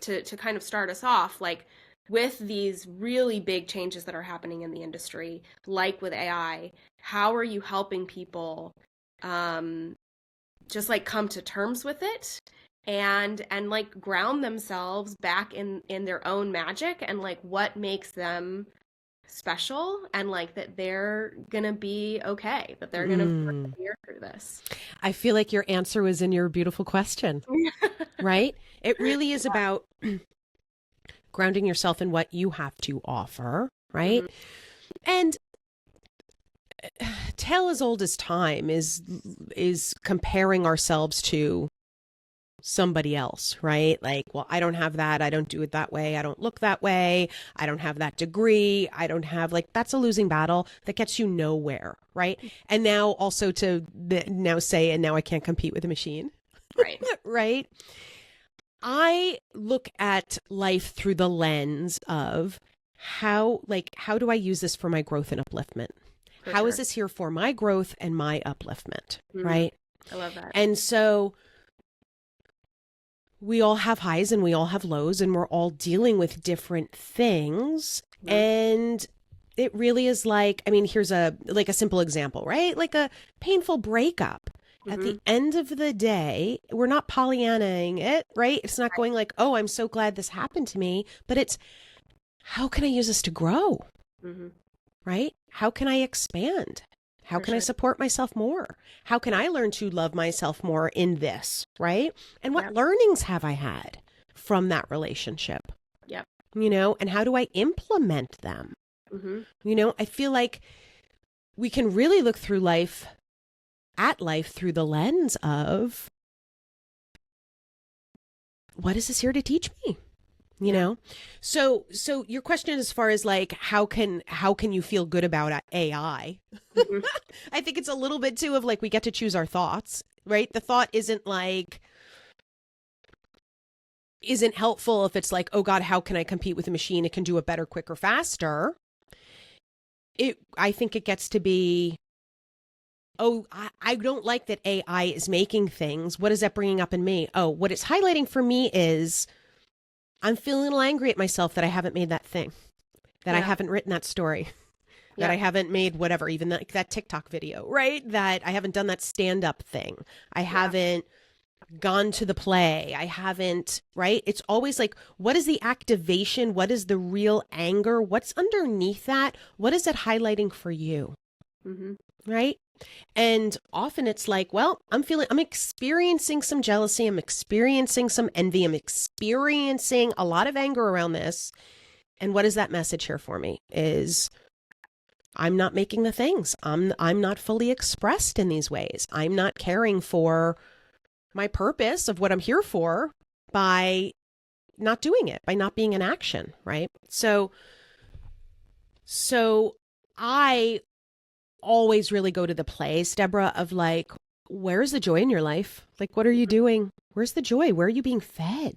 to kind of start us off, like with these really big changes that are happening in the industry, like with AI, how are you helping people just like come to terms with it and like ground themselves back in their own magic and like what makes them special and like that they're gonna be okay, that they're gonna persevere through this. I feel like your answer was in your beautiful question, right? It really is about grounding yourself in what you have to offer, right? And tale as old as time is comparing ourselves to somebody else, right? Like, well, I don't have that. I don't do it that way. I don't look that way. I don't have that degree. I don't have like, that's a losing battle that gets you nowhere, right? And now also to now say, and now I can't compete with a machine. Right. Right. I look at life through the lens of how do I use this for my growth and upliftment? How is this here for my growth and my upliftment? Right. I love that. And so we all have highs and we all have lows and we're all dealing with different things. And it really is like, I mean, here's a simple example, right? Like a painful breakup. At the end of the day, we're not Pollyannaing it, right? It's not going like, oh, I'm so glad this happened to me, but it's how can I use this to grow? Right? How can I expand? How can I support myself more? How can I learn to love myself more in this, right? And what learnings have I had from that relationship? Yep. You know, and how do I implement them? You know, I feel like we can really look through life through the lens of what is this here to teach me? You know? So your question as far as like, how can you feel good about AI? I think it's a little bit too of like, we get to choose our thoughts, right? The thought isn't helpful if it's like, oh God, how can I compete with a machine? It can do it better, quicker, faster. I think it gets to be, oh, I don't like that AI is making things. What is that bringing up in me? Oh, what it's highlighting for me is I'm feeling a little angry at myself that I haven't made that thing, that I haven't written that story, that I haven't made whatever, even that TikTok video, right? That I haven't done that stand-up thing. I haven't gone to the play. I haven't, right? It's always like, what is the activation? What is the real anger? What's underneath that? What is it highlighting for you? Right? And often it's like, well, I'm experiencing some jealousy. I'm experiencing some envy. I'm experiencing a lot of anger around this. And what is that message here for me is I'm not making the things. I'm not fully expressed in these ways. I'm not caring for my purpose of what I'm here for by not doing it, by not being in action. Right. So I always really go to the place, Deborah, of like, where's the joy in your life? Like, what are you doing? Where's the joy? Where are you being fed?